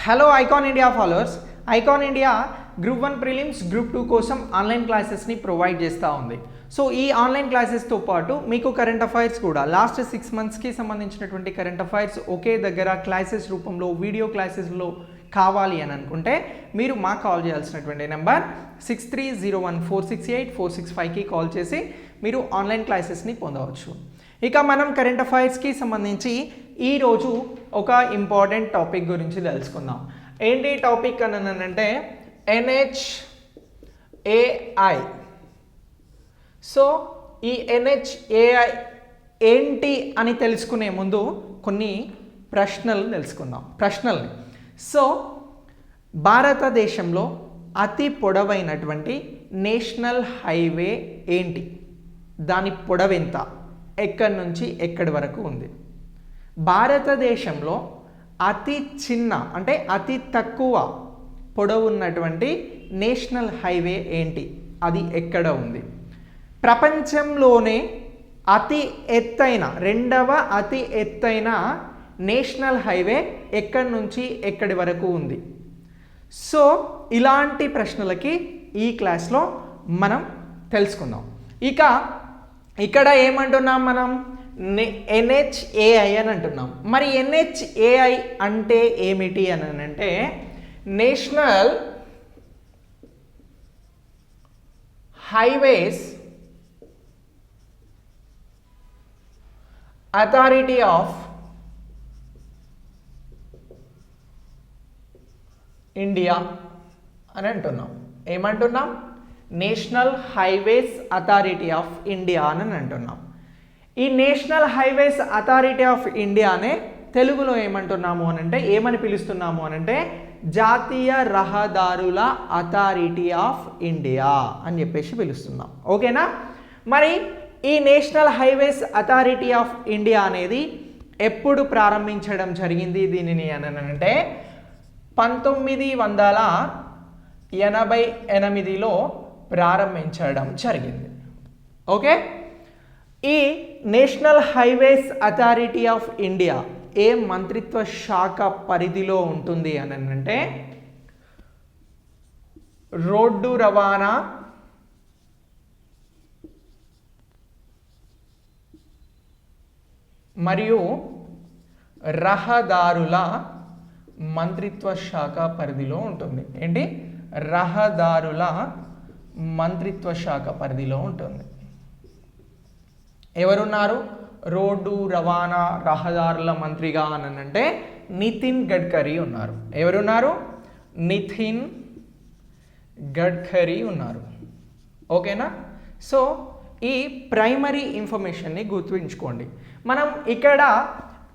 Hello icon India followers, icon India group 1 prelims group 2 కోసం online క్లాసెస్ని provide చేస్తూ ఉంది. So ఈ ఆన్లైన్ క్లాసెస్తో పాటు మీకు కరెంట్ అఫైర్స్ కూడా లాస్ట్ 6 మంత్స్కి సంబంధించినటువంటి కరెంట్ అఫైర్స్ ఒకే దగ్గర క్లాసెస్ రూపంలో వీడియో క్లాసెస్లో కావాలి అని అనుకుంటే మీరు మాకు కాల్ చేయాల్సినటువంటి నెంబర్ 6301468465కి కాల్ చేసి మీరు ఆన్లైన్ క్లాసెస్ని పొందవచ్చు. ఇక మనం కరెంట్ అఫైర్స్కి సంబంధించి ఈరోజు ఒక ఇంపార్టెంట్ టాపిక్ గురించి తెలుసుకుందాం. ఏంటి టాపిక్ అని అంటే NHAI. సో ఈ NHAI ఏంటి అని తెలుసుకునే ముందు కొన్ని ప్రశ్నలు తెలుసుకుందాం. ప్రశ్నల్ని సో భారతదేశంలో అతి పొడవైనటువంటి నేషనల్ హైవే ఏంటి? దాని పొడవెంత? ఎక్కడి నుంచి ఎక్కడి వరకు ఉంది? భారతదేశంలో అతి చిన్న అంటే అతి తక్కువ పొడవు ఉన్నటువంటి నేషనల్ హైవే ఏంటి? అది ఎక్కడ ఉంది? ప్రపంచంలోనే అతి ఎత్తైన రెండవ అతి ఎత్తైన నేషనల్ హైవే ఎక్కడి నుంచి ఎక్కడి వరకు ఉంది? సో ఇలాంటి ప్రశ్నలకి ఈ క్లాస్లో మనం తెలుసుకుందాం. ఇక ఇక్కడ ఏమంటున్నాం మనం? NHAI అని అంటున్నాం. మరి NHAI అంటే ఏమిటి అని అంటే national highways authority of India అని అంటున్నాం. ఏమంటున్నాం? National highways authority of India అని అంటున్నాం. ఈ నేషనల్ హైవేస్ అథారిటీ ఆఫ్ ఇండియానే తెలుగులో ఏమంటున్నాము అని అంటే ఏమని పిలుస్తున్నాము అని అంటే జాతీయ రహదారుల అథారిటీ ఆఫ్ ఇండియా అని చెప్పేసి పిలుస్తున్నాం. ఓకేనా? మరి ఈ national highways authority of India అనేది ఎప్పుడు ప్రారంభించడం జరిగింది దీనిని అని అంటే 1988లో ప్రారంభించడం జరిగింది. ఓకే, ఈ national highways authority of India ఏ మంత్రిత్వ శాఖ పరిధిలో ఉంటుంది అని అంటే రోడ్డు రవాణా మరియు రహదారుల మంత్రిత్వ శాఖ పరిధిలో ఉంటుంది. ఏంటి? రహదారుల మంత్రిత్వ శాఖ పరిధిలో ఉంటుంది. ఎవరున్నారు రోడ్డు రవాణా రహదారుల మంత్రిగా అని అంటే? నితిన్ గడ్కరీ ఉన్నారు. ఎవరున్నారు? నితిన్ గడ్కరీ ఉన్నారు. ఓకేనా? సో ఈ ప్రైమరీ ఇన్ఫర్మేషన్ని గుర్తుంచుకోండి. మనం ఇక్కడ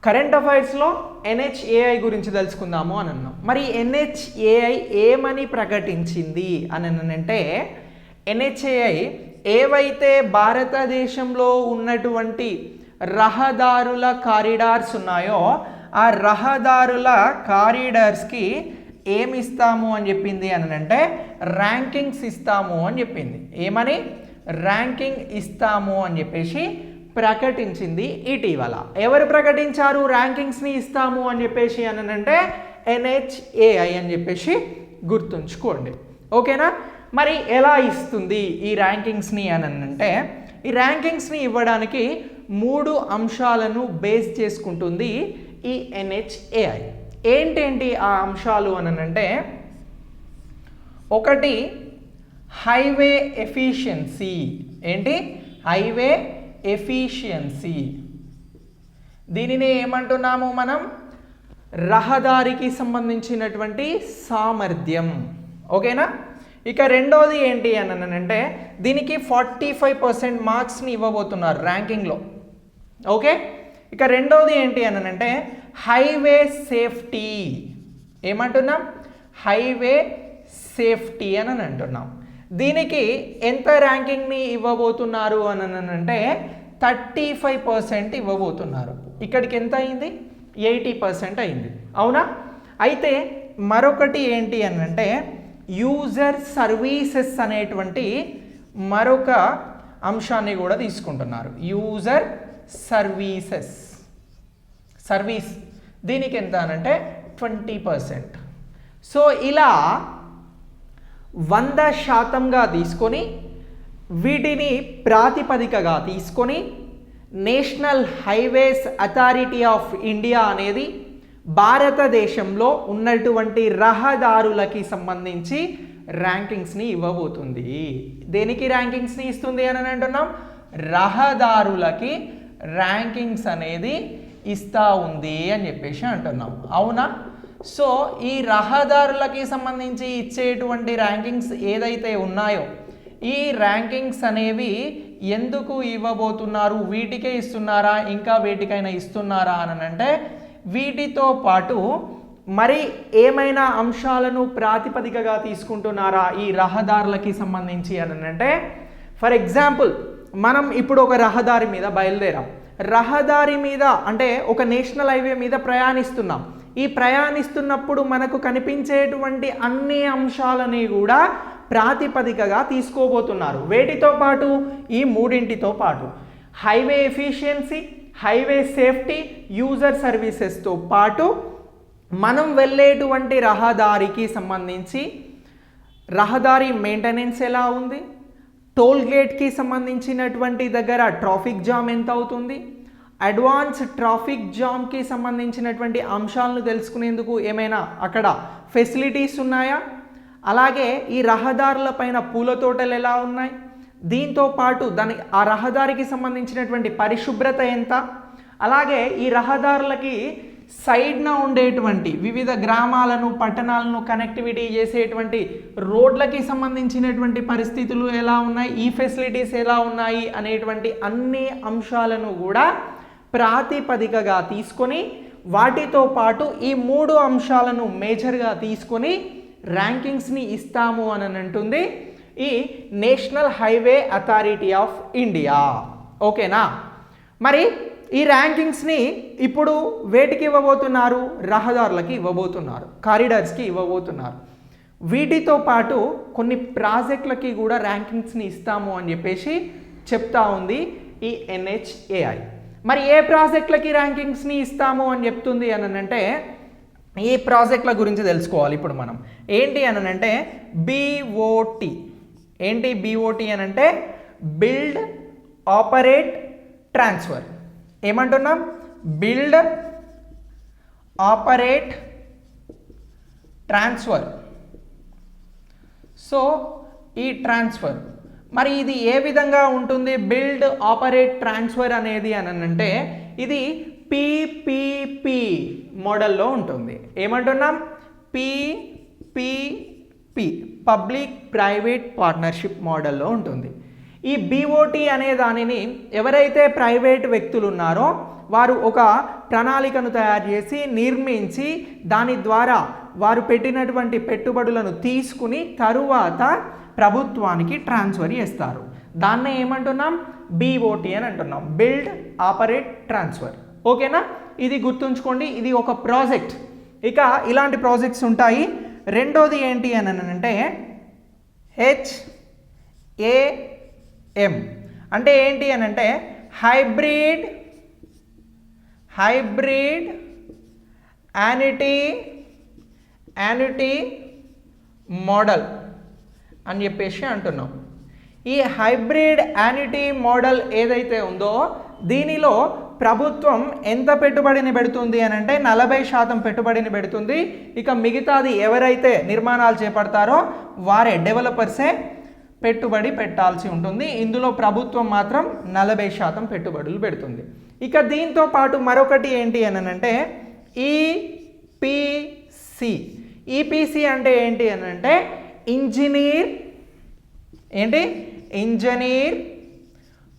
కరెంట్ అఫైర్స్లో NHAI గురించి తెలుసుకుందాము అని అన్నాం. మరి NHAI ఏమని ప్రకటించింది అని అంటే NHAI ఏవైతే భారతదేశంలో ఉన్నటువంటి రహదారుల కారిడార్స్ ఉన్నాయో ఆ రహదారుల కారిడార్స్కి ఏమి ఇస్తాము అని చెప్పింది అని అంటే ర్యాంకింగ్స్ ఇస్తాము అని చెప్పింది. ఏమని? ర్యాంకింగ్ ఇస్తాము అని చెప్పేసి ప్రకటించింది ఇటీవల. ఎవరు ప్రకటించారు ర్యాంకింగ్స్ని ఇస్తాము అని చెప్పేసి అని అంటే NHAI అని చెప్పేసి గుర్తుంచుకోండి. ఓకేనా? మరి ఎలా ఇస్తుంది ఈ ర్యాంకింగ్స్ని అని అంటే ఈ ర్యాంకింగ్స్ని ఇవ్వడానికి 3 అంశాలను బేస్ చేసుకుంటుంది ఈ NHAI. ఏంటేంటి ఆ అంశాలు అని అంటే ఒకటి హైవే ఎఫిషియన్సీ. ఏంటి? Highway efficiency. దీనిని ఏమంటున్నాము మనం? రహదారికి సంబంధించినటువంటి సామర్థ్యం. ఓకేనా? ఇక రెండోది ఏంటి అని అంటే దీనికి 45% మార్క్స్ని ఇవ్వబోతున్నారు ర్యాంకింగ్లో. ఓకే, ఇక రెండోది ఏంటి అని అంటే హైవే సేఫ్టీ. ఏమంటున్నాం? హైవే సేఫ్టీ అని అంటున్నాం. దీనికి ఎంత ర్యాంకింగ్ని ఇవ్వబోతున్నారు అని అంటే 35% ఇవ్వబోతున్నారు. ఇక్కడికి ఎంత అయింది? 80% అయింది. అవునా? అయితే మరొకటి ఏంటి అని అంటే యూజర్ సర్వీసెస్ అనేటువంటి మరొక అంశాన్ని కూడా తీసుకుంటున్నారు. యూజర్ సర్వీసెస్ సర్వీస్ దీనికి ఎంత అని అంటే 20%. సో ఇలా 100%గా తీసుకొని వీటిని ప్రాతిపదికగా తీసుకొని national highways authority of India అనేది భారతదేశంలో ఉన్నటువంటి రహదారులకి సంబంధించి ర్యాంకింగ్స్ని ఇవ్వబోతుంది. దేనికి ర్యాంకింగ్స్ని ఇస్తుంది అని అంటున్నాం? రహదారులకి ర్యాంకింగ్స్ అనేది ఇస్తూ ఉంది అని చెప్పేసి అంటున్నాం. అవునా? సో ఈ రహదారులకి సంబంధించి ఇచ్చేటువంటి ర్యాంకింగ్స్ ఏదైతే ఉన్నాయో ఈ ర్యాంకింగ్స్ అనేవి ఎందుకు ఇవ్వబోతున్నారు? వీటికే ఇస్తున్నారా, ఇంకా వేటికైనా ఇస్తున్నారా అని అంటే వీటితో పాటు మరి ఏమైనా అంశాలను ప్రాతిపదికగా తీసుకుంటున్నారా ఈ రహదారులకి సంబంధించి అని అంటే, ఫర్ ఎగ్జాంపుల్ మనం ఇప్పుడు ఒక రహదారి మీద బయలుదేరాం. రహదారి మీద అంటే ఒక నేషనల్ హైవే మీద ప్రయాణిస్తున్నాం. ఈ ప్రయాణిస్తున్నప్పుడు మనకు కనిపించేటువంటి అన్ని అంశాలని కూడా ప్రాతిపదికగా తీసుకోబోతున్నారు. వేటితో పాటు? ఈ మూడింటితో పాటు highway efficiency, highway safety, user సర్వీసెస్తో పాటు మనం వెళ్ళేటువంటి రహదారికి సంబంధించి రహదారి మెయింటెనెన్స్ ఎలా ఉంది, టోల్ గేట్కి సంబంధించినటువంటి దగ్గర ట్రాఫిక్ జామ్ ఎంత అవుతుంది, అడ్వాన్స్ ట్రాఫిక్ జామ్కి సంబంధించినటువంటి అంశాలను తెలుసుకునేందుకు ఏమైనా అక్కడ ఫెసిలిటీస్ ఉన్నాయా, అలాగే ఈ రహదారుల పైన పూల తోటలు ఎలా ఉన్నాయి, దీంతో పాటు ఆ రహదారికి సంబంధించినటువంటి పరిశుభ్రత ఎంత, అలాగే ఈ రహదారులకి సైడ్న ఉండేటువంటి వివిధ గ్రామాలను పట్టణాలను కనెక్టివిటీ చేసేటువంటి రోడ్లకి సంబంధించినటువంటి పరిస్థితులు ఎలా ఉన్నాయి, ఈ ఫెసిలిటీస్ ఎలా ఉన్నాయి అనేటువంటి అన్ని అంశాలను కూడా ప్రాతిపదికగా తీసుకొని వాటితో పాటు ఈ మూడు అంశాలను మేజర్గా తీసుకొని ర్యాంకింగ్స్ని ఇస్తాము అని అంటుంది ఈ national highway authority of India. ఓకేనా? మరి ఈ ర్యాంకింగ్స్ని ఇప్పుడు వేటికి ఇవ్వబోతున్నారు? రహదారులకి ఇవ్వబోతున్నారు, కారిడార్స్కి ఇవ్వబోతున్నారు. వీటితో పాటు కొన్ని ప్రాజెక్టులకి కూడా ర్యాంకింగ్స్ని ఇస్తాము అని చెప్పేసి చెప్తా ఉంది ఈ NHAI. మరి ఏ ప్రాజెక్టులకి ర్యాంకింగ్స్ని ఇస్తాము అని చెప్తుంది అని అంటే ఈ ప్రాజెక్టుల గురించి తెలుసుకోవాలి ఇప్పుడు మనం. ఏంటి అని అంటే BOT. ఏంటి BOT అని అంటే బిల్డ్, ఆపరేట్, ట్రాన్స్ఫర్. ఏమంటున్నాం? Build, operate, transfer. సో ఈ ట్రాన్స్ఫర్ మరి ఇది ఏ విధంగా ఉంటుంది? బిల్డ్, ఆపరేట్, ట్రాన్స్ఫర్ అనేది అని అంటే ఇది PPP మోడల్లో ఉంటుంది. ఏమంటున్నాం? PPP, పబ్లిక్ ప్రైవేట్ పార్ట్నర్షిప్ మోడల్లో ఉంటుంది. ఈ BOT అనే దానిని ఎవరైతే ప్రైవేట్ వ్యక్తులు ఉన్నారో వారు ఒక ప్రణాళికను తయారు చేసి నిర్మించి దాని ద్వారా వారు పెట్టినటువంటి పెట్టుబడులను తీసుకుని తరువాత ప్రభుత్వానికి ట్రాన్స్ఫర్ చేస్తారు. దాన్నే ఏమంటున్నాం? BOT అని అంటున్నాం, బిల్డ్, ఆపరేట్, ట్రాన్స్ఫర్. ఓకేనా? ఇది గుర్తుంచుకోండి, ఇది ఒక ప్రాజెక్ట్. ఇక ఇలాంటి ప్రాజెక్ట్స్ ఉంటాయి. రెండోది ఏంటి అని అంటే HAM. అంటే ఏంటి అని అంటే హైబ్రిడ్ యాన్యుటీ మోడల్ అని చెప్పేసి అంటున్నాం. ఈ హైబ్రిడ్ యాన్యుటీ మోడల్ ఏదైతే ఉందో దీనిలో ప్రభుత్వం ఎంత పెట్టుబడిని పెడుతుంది అని అంటే 40% పెట్టుబడిని పెడుతుంది. ఇక మిగతాది ఎవరైతే నిర్మాణాలు చేపడతారో వారే డెవలపర్సే పెట్టుబడి పెట్టాల్సి ఉంటుంది. ఇందులో ప్రభుత్వం మాత్రం 40% పెట్టుబడులు పెడుతుంది. ఇక దీంతో పాటు మరొకటి ఏంటి అని అంటే EPC అంటే ఏంటి అని అంటే engineer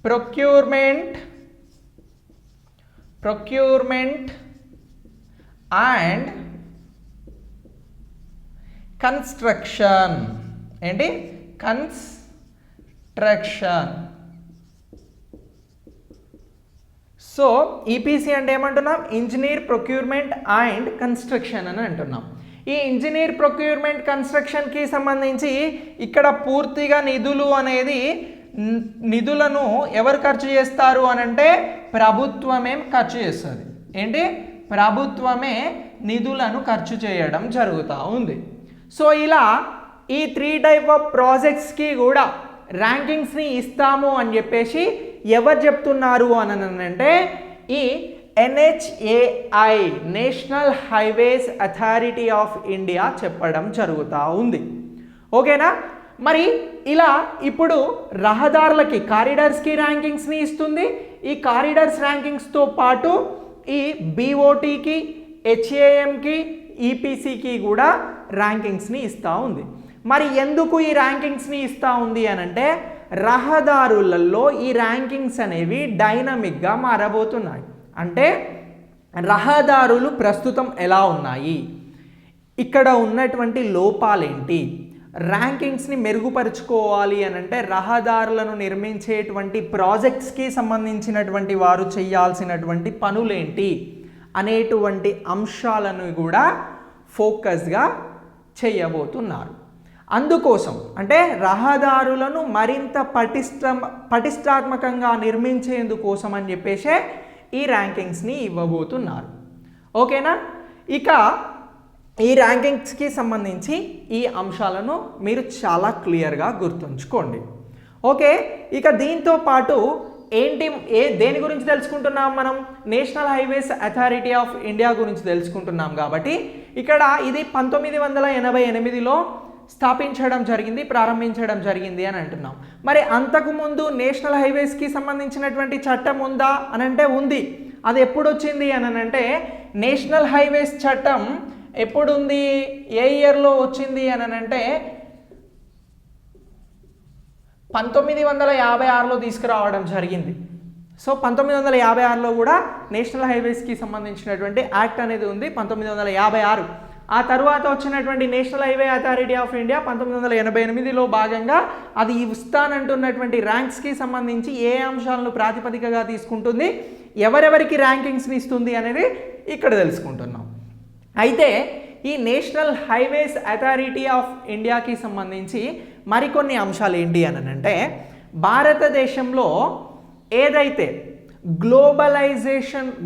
procurement and construction. Construction. So EPC అంటే ఏమంటున్నాం? ఇంజనీర్, ప్రొక్యూర్మెంట్ అండ్ కన్స్ట్రక్షన్ అని అంటున్నాం. ఈ ఇంజనీర్, ప్రొక్యూర్మెంట్, కన్స్ట్రక్షన్కి సంబంధించి ఇక్కడ పూర్తిగా నిధులను ఎవరు ఖర్చు చేస్తారు అని అంటే ప్రభుత్వమే ఖర్చు చేస్తుంది. ప్రభుత్వమే నిధులను ఖర్చు చేయడం జరుగుతూ ఉంది. సో ఇలా ఈ 3 టైప్ ఆఫ్ ప్రాజెక్ట్స్కి కూడా ర్యాంకింగ్స్ని ఇస్తాము అని చెప్పేసి ఎవరు చెప్తున్నారు అని అంటే ఈ NHAI national highways authority of India చెప్పడం జరుగుతూ ఉంది. ఓకేనా? మరి ఇలా ఇప్పుడు రహదారులకి కారిడార్స్కి ర్యాంకింగ్స్ని ఇస్తుంది. ఈ కారిడార్స్ ర్యాంకింగ్స్తో పాటు ఈ BOTకి, HAMకి, EPCకి కూడా ర్యాంకింగ్స్ని ఇస్తూ ఉంది. మరి ఎందుకు ఈ ర్యాంకింగ్స్ని ఇస్తూ ఉంది అని అంటే రహదారులలో ఈ ర్యాంకింగ్స్ అనేవి డైనమిక్గా మారబోతున్నాయి. అంటే రహదారులు ప్రస్తుతం ఎలా ఉన్నాయి, ఇక్కడ ఉన్నటువంటి లోపాలేంటి, ర్యాంకింగ్స్ని మెరుగుపరుచుకోవాలి అని అంటే రహదారులను నిర్మించేటువంటి ప్రాజెక్ట్స్కి సంబంధించినటువంటి వారు చేయాల్సినటువంటి పనులేంటి అనేటువంటి అంశాలను కూడా ఫోకస్గా చేయబోతున్నారు. అందుకోసం అంటే రహదారులను మరింత పటిష్టాత్మకంగా నిర్మించేందుకోసం అని చెప్పేసే ఈ ర్యాంకింగ్స్ని ఇవ్వబోతున్నారు. ఓకేనా? ఇక ఈ ర్యాంకింగ్స్కి సంబంధించి ఈ అంశాలను మీరు చాలా క్లియర్గా గుర్తుంచుకోండి. ఓకే, ఇక దీంతో పాటు దేని గురించి తెలుసుకుంటున్నాం మనం? National highways authority of India గురించి తెలుసుకుంటున్నాం. కాబట్టి ఇక్కడ ఇది 1988లో ప్రారంభించడం జరిగింది అని అంటున్నాం. మరి అంతకుముందు నేషనల్ హైవేస్కి సంబంధించినటువంటి చట్టం ఉందా అని అంటే ఉంది. అది ఎప్పుడు వచ్చింది అని అంటే నేషనల్ హైవేస్ చట్టం ఎప్పుడు ఉంది, ఏ ఇయర్లో వచ్చింది అని అంటే 1956లో తీసుకురావడం జరిగింది. సో 1956లో కూడా నేషనల్ హైవేస్కి సంబంధించినటువంటి యాక్ట్ అనేది ఉంది, 1956. ఆ తర్వాత వచ్చినటువంటి national highway authority of India 1988లో భాగంగా అది ఇస్తానంటున్నటువంటి ర్యాంక్స్కి సంబంధించి ఏ అంశాలను ప్రాతిపదికగా తీసుకుంటుంది, ఎవరెవరికి ర్యాంకింగ్స్ని ఇస్తుంది అనేది ఇక్కడ తెలుసుకుంటున్నాం. అయితే ఈ నేషనల్ హైవేస్ అథారిటీ ఆఫ్ ఇండియాకి సంబంధించి మరికొన్ని అంశాలు ఏంటి అని అంటే భారతదేశంలో ఏదైతే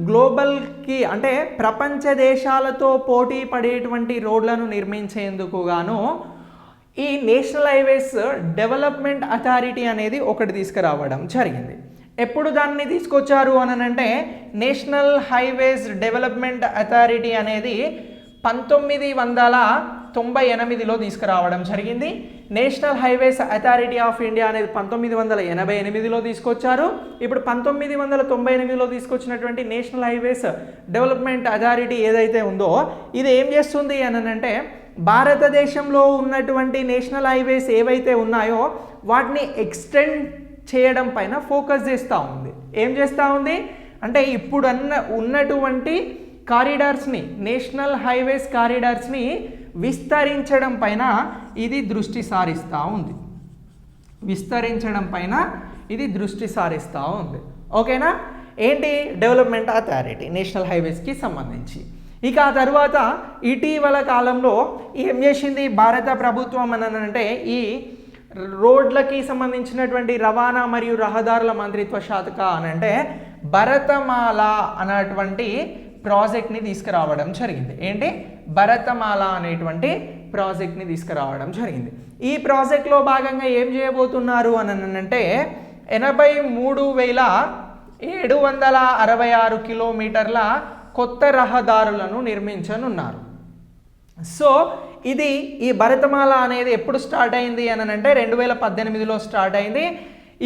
గ్లోబల్కి అంటే ప్రపంచ దేశాలతో పోటీ పడేటువంటి రోడ్లను నిర్మించేందుకు గాను ఈ నేషనల్ హైవేస్ డెవలప్మెంట్ అథారిటీ అనేది ఒకటి తీసుకురావడం జరిగింది. ఎప్పుడు దాన్ని తీసుకొచ్చారు అని అంటే నేషనల్ హైవేస్ డెవలప్మెంట్ అథారిటీ అనేది 1998లో తీసుకురావడం జరిగింది. National highways authority of India అనేది 1988లో తీసుకొచ్చారు. ఇప్పుడు 1998లో తీసుకొచ్చినటువంటి నేషనల్ హైవేస్ డెవలప్మెంట్ అథారిటీ ఏదైతే ఉందో ఇది ఏం చేస్తుంది అని అంటే భారతదేశంలో ఉన్నటువంటి నేషనల్ హైవేస్ ఏవైతే ఉన్నాయో వాటిని ఎక్స్టెండ్ చేయడం పైన ఫోకస్ చేస్తూ ఉంది. ఏం చేస్తూ ఉంది అంటే ఇప్పుడు ఉన్నటువంటి కారిడార్స్ని, నేషనల్ హైవేస్ కారిడార్స్ని విస్తరించడం పైన ఇది దృష్టి సారిస్తూ ఉంది. ఓకేనా? ఏంటి డెవలప్మెంట్ అథారిటీ నేషనల్ హైవేస్కి సంబంధించి. ఇక ఆ తర్వాత ఇటీవల కాలంలో ఏం చేసింది భారత ప్రభుత్వం అని అంటే ఈ రోడ్లకి సంబంధించినటువంటి రవాణా మరియు రహదారుల మంత్రిత్వ శాఖ అని అంటే భరతమాల అన్నటువంటి ప్రాజెక్ట్ని తీసుకురావడం జరిగింది. ఏంటి భరతమాల అనేటువంటి ప్రాజెక్ట్ని తీసుకురావడం జరిగింది. ఈ ప్రాజెక్ట్లో భాగంగా ఏం చేయబోతున్నారు అని అంటే 83,766 కిలోమీటర్ల కొత్త రహదారులను నిర్మించనున్నారు. సో ఇది ఈ భరతమాల అనేది ఎప్పుడు స్టార్ట్ అయింది అని అంటే 2018లో స్టార్ట్ అయింది.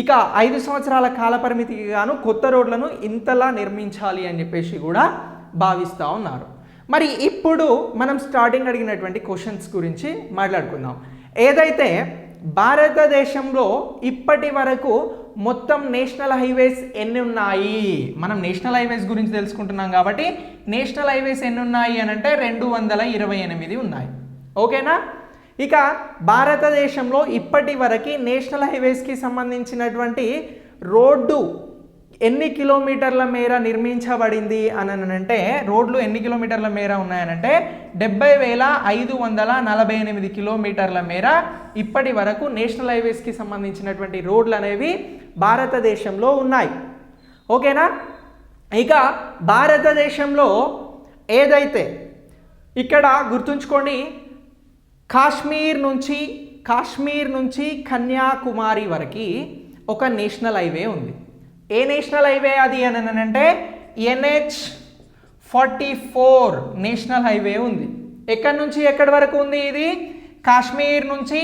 ఇక 5 సంవత్సరాల కాలపరిమితికి గాను కొత్త రోడ్లను ఇంతలా నిర్మించాలి అని చెప్పేసి కూడా భావిస్తూ ఉన్నారు. మరి ఇప్పుడు మనం స్టార్టింగ్ అడిగినటువంటి క్వశ్చన్స్ గురించి మాట్లాడుకుందాం. ఏదైతే భారతదేశంలో ఇప్పటి వరకు మొత్తం నేషనల్ హైవేస్ ఎన్ని ఉన్నాయి, మనం నేషనల్ హైవేస్ గురించి తెలుసుకుంటున్నాం కాబట్టి నేషనల్ హైవేస్ ఎన్ని ఉన్నాయి అని అంటే 228 ఉన్నాయి. ఓకేనా? ఇక భారతదేశంలో ఇప్పటి వరకు నేషనల్ హైవేస్కి సంబంధించినటువంటి రోడ్డు ఎన్ని కిలోమీటర్ల మేర నిర్మించబడింది అని అంటే రోడ్లు ఎన్ని కిలోమీటర్ల మేర ఉన్నాయనంటే 70,548 కిలోమీటర్ల మేర ఇప్పటి వరకు నేషనల్ హైవేస్కి సంబంధించినటువంటి రోడ్లు అనేవి భారతదేశంలో ఉన్నాయి. ఓకేనా? ఇక భారతదేశంలో ఏదైతే ఇక్కడ గుర్తుంచుకోండి, కాశ్మీర్ నుంచి కన్యాకుమారి వరకు ఒక నేషనల్ హైవే ఉంది. ఏ నేషనల్ హైవే అది అని అంటే NH-44 నేషనల్ హైవే ఉంది. ఎక్కడి నుంచి ఎక్కడి వరకు ఉంది? ఇది కాశ్మీర్ నుంచి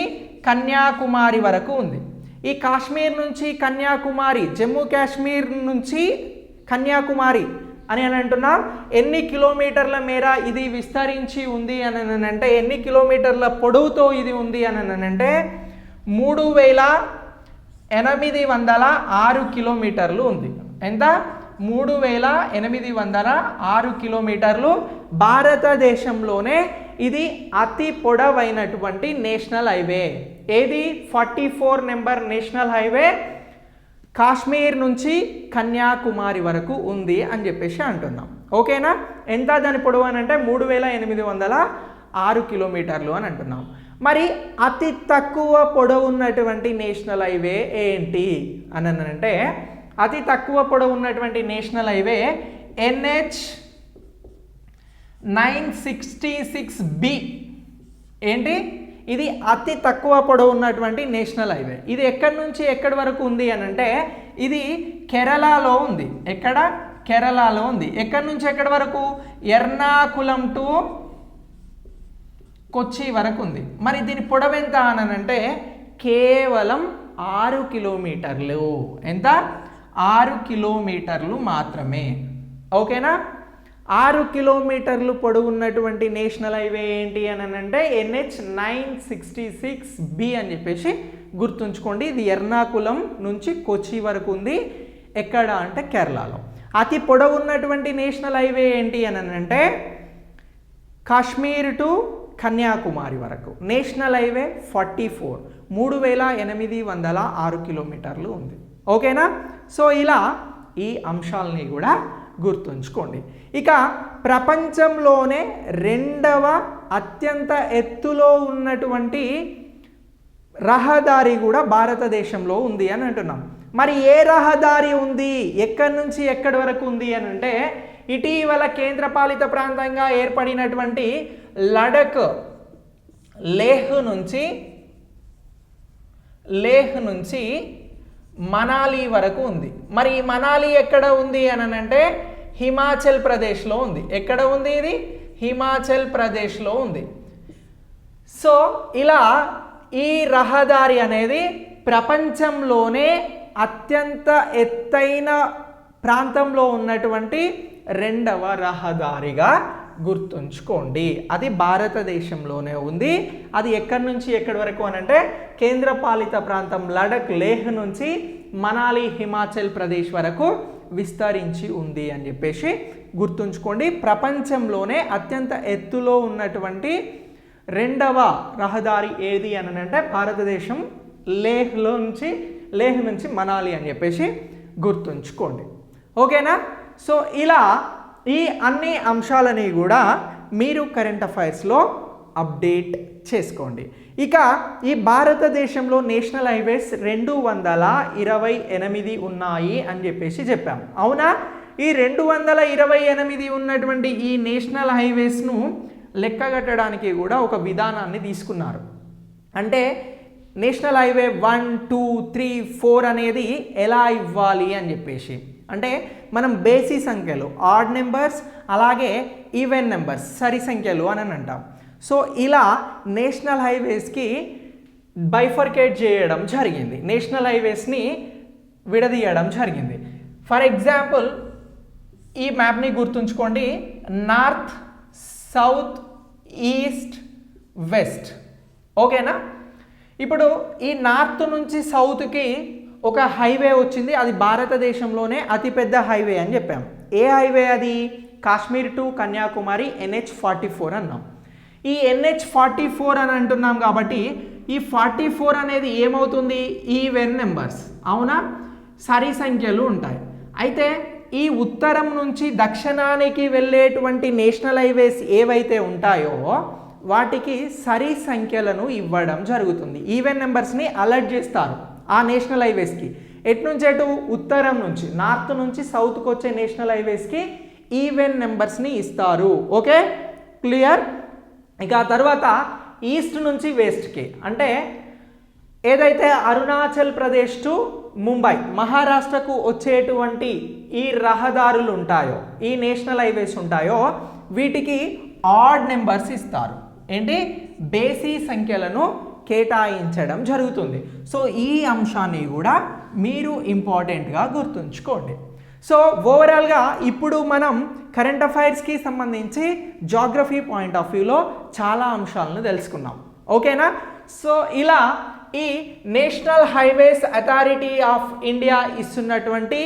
కన్యాకుమారి వరకు ఉంది. ఈ కాశ్మీర్ నుంచి కన్యాకుమారి, జమ్మూ కాశ్మీర్ నుంచి కన్యాకుమారి అని అంటున్నాం. ఎన్ని కిలోమీటర్ల మేర ఇది విస్తరించి ఉంది అని అంటే, ఎన్ని కిలోమీటర్ల పొడవుతో ఇది ఉంది అని అంటే 3806 కిలోమీటర్లు ఉంది. ఎంత? 3806 కిలోమీటర్లు. భారతదేశంలోనే ఇది అతి పొడవైనటువంటి నేషనల్ హైవే. ఏది? 44 నెంబర్ నేషనల్ హైవే కాశ్మీర్ నుంచి కన్యాకుమారి వరకు ఉంది అని చెప్పేసి అంటున్నాం. ఓకేనా? ఎంత దాని పొడవు అని అంటే 3806 కిలోమీటర్లు అని అంటున్నాం. మరి అతి తక్కువ పొడవు ఉన్నటువంటి నేషనల్ హైవే ఏంటి అని అంటే, అతి తక్కువ పొడవు ఉన్నటువంటి నేషనల్ హైవే NH-966B. ఏంటి? ఇది అతి తక్కువ పొడవు ఉన్నటువంటి నేషనల్ హైవే. ఇది ఎక్కడి నుంచి ఎక్కడి వరకు ఉంది అని అంటే, ఇది కేరళలో ఉంది. ఎక్కడ? కేరళలో ఉంది. ఎక్కడి నుంచి ఎక్కడి వరకు? ఎర్నాకులం టు కొచ్చి వరకు ఉంది. మరి దీని పొడవు ఎంత అని అంటే కేవలం 6 కిలోమీటర్లు. ఎంత? 6 కిలోమీటర్లు మాత్రమే. ఓకేనా? 6 కిలోమీటర్లు పొడవు ఉన్నటువంటి నేషనల్ హైవే ఏంటి అని అంటే NH-966B అని చెప్పేసి గుర్తుంచుకోండి. ఇది ఎర్నాకులం నుంచి కొచ్చి వరకు ఉంది. ఎక్కడ అంటే కేరళలో. అతి పొడవు ఉన్నటువంటి నేషనల్ హైవే ఏంటి అని అంటే కాశ్మీర్ టు కన్యాకుమారి వరకు నేషనల్ హైవే 44, 3806 కిలోమీటర్లు ఉంది. ఓకేనా? సో ఇలా ఈ అంశాలని కూడా గుర్తుంచుకోండి. ఇక ప్రపంచంలోనే రెండవ అత్యంత ఎత్తులో ఉన్నటువంటి రహదారి కూడా భారతదేశంలో ఉంది అని అంటున్నాం. మరి ఏ రహదారి ఉంది? ఎక్కడి నుంచి ఎక్కడి వరకు ఉంది అని అంటే, ఇటీవల కేంద్రపాలిత ప్రాంతంగా ఏర్పడినటువంటి లడఖ్, లేహ్ నుంచి మనాలి వరకు ఉంది. మరి ఈ మనాలి ఎక్కడ ఉంది అని అంటే హిమాచల్ ప్రదేశ్లో ఉంది. ఎక్కడ ఉంది ఇది? హిమాచల్ ప్రదేశ్లో ఉంది. సో ఇలా ఈ రహదారి అనేది ప్రపంచంలోనే అత్యంత ఎత్తైన ప్రాంతంలో ఉన్నటువంటి రెండవ రహదారిగా గుర్తుంచుకోండి. అది భారతదేశంలోనే ఉంది. అది ఎక్కడి నుంచి ఎక్కడి వరకు అని అంటే కేంద్రపాలిత ప్రాంతం లడఖ్, లేహ్ నుంచి మనాలి, హిమాచల్ ప్రదేశ్ వరకు విస్తరించి ఉంది అని చెప్పేసి గుర్తుంచుకోండి. ప్రపంచంలోనే అత్యంత ఎత్తులో ఉన్నటువంటి రెండవ రహదారి ఏది అని అంటే భారతదేశం లేహ్ నుంచి మనాలి అని చెప్పేసి గుర్తుంచుకోండి. ఓకేనా? సో ఇలా ఈ అన్ని అంశాలని కూడా మీరు కరెంట్ అఫైర్స్లో అప్డేట్ చేసుకోండి. ఇక ఈ భారతదేశంలో నేషనల్ హైవేస్ 228 ఉన్నాయి అని చెప్పేసి చెప్పాం. అవునా? ఈ 228 ఉన్నటువంటి ఈ నేషనల్ హైవేస్ను లెక్కగట్టడానికి కూడా ఒక విధానాన్ని తీసుకున్నారు. అంటే నేషనల్ హైవే 1, 2, 3, 4 అనేది ఎలా ఇవ్వాలి అని చెప్పేసి, అంటే మనం బేసి సంఖ్యలు, ఆడ్ నెంబర్స్, అలాగే ఈవెన్ నెంబర్స్, సరి సంఖ్యలు అని అంటాం. సో ఇలా నేషనల్ హైవేస్కి బైఫర్కేట్ చేయడం జరిగింది. నేషనల్ హైవేస్ని విడదీయడం జరిగింది. ఫర్ ఎగ్జాంపుల్ ఈ మ్యాప్ని గుర్తుంచుకోండి. North, south, east, west. ఓకేనా? ఇప్పుడు ఈ నార్త్ నుంచి సౌత్కి ఒక హైవే వచ్చింది. అది భారతదేశంలోనే అతిపెద్ద హైవే అని చెప్పాం. ఏ హైవే అది? కాశ్మీర్ టు కన్యాకుమారి NH-44 అన్నాం. ఈ NH-44 అని అంటున్నాం కాబట్టి ఈ 44 అనేది ఏమవుతుంది? Even numbers. అవునా? సరి సంఖ్యలు ఉంటాయి. అయితే ఈ ఉత్తరం నుంచి దక్షిణానికి వెళ్ళేటువంటి నేషనల్ హైవేస్ ఏవైతే ఉంటాయో వాటికి సరి సంఖ్యలను ఇవ్వడం జరుగుతుంది. ఈవెన్ నెంబర్స్ని అలర్ట్ చేస్తారు ఆ నేషనల్ హైవేస్కి. ఎట్నుంచి ఎటు? ఉత్తరం నుంచి, నార్త్ నుంచి సౌత్కి వచ్చే నేషనల్ హైవేస్కి ఈవెన్ నెంబర్స్ని ఇస్తారు. ఓకే? క్లియర్? ఇక ఆ తర్వాత ఈస్ట్ నుంచి వెస్ట్కి, అంటే ఏదైతే అరుణాచల్ ప్రదేశ్ టు ముంబై మహారాష్ట్రకు వచ్చేటువంటి ఈ రహదారులు ఉంటాయో, ఈ నేషనల్ హైవేస్ ఉంటాయో, వీటికి ఆడ్ నెంబర్స్ ఇస్తారు. ఏంటి? బేసి సంఖ్యలను కేటాయించడం జరుగుతుంది. సో ఈ అంశాన్ని కూడా మీరు ఇంపార్టెంట్గా గుర్తుంచుకోండి. సో ఓవరాల్గా ఇప్పుడు మనం కరెంట్ అఫైర్స్కి సంబంధించి జాగ్రఫీ పాయింట్ ఆఫ్ వ్యూలో చాలా అంశాలను తెలుసుకున్నాం. ఓకేనా? సో ఇలా ఈ national highways authority of India ఇస్తున్నటువంటి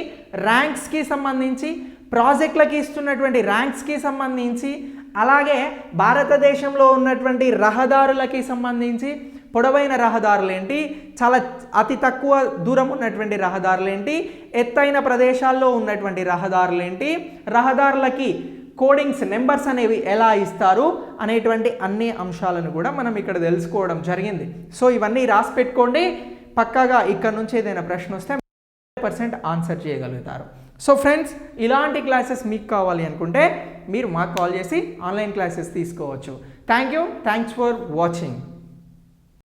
ర్యాంక్స్కి సంబంధించి, ప్రాజెక్టులకి ఇస్తున్నటువంటి ర్యాంక్స్కి సంబంధించి, అలాగే భారతదేశంలో ఉన్నటువంటి రహదారులకి సంబంధించి, పొడవైన రహదారులు ఏంటి, చాలా అతి తక్కువ దూరం ఉన్నటువంటి రహదారులు ఏంటి, ఎత్తైన ప్రదేశాల్లో ఉన్నటువంటి రహదారులు ఏంటి, రహదారులకి కోడింగ్స్ నెంబర్స్ అనేవి ఎలా ఇస్తారు అనేటువంటి అన్ని అంశాలను కూడా మనం ఇక్కడ తెలుసుకోవడం జరిగింది. సో ఇవన్నీ రాసి పెట్టుకోండి. పక్కాగా ఇక్కడ నుంచి ఏదైనా ప్రశ్న వస్తే 100% ఆన్సర్ చేయగలుగుతారు. సో ఫ్రెండ్స్, ఇలాంటి క్లాసెస్ మీకు కావాలి అనుకుంటే మీరు మాకు కాల్ చేసి ఆన్లైన్ క్లాసెస్ తీసుకోవచ్చు. Thanks for watching.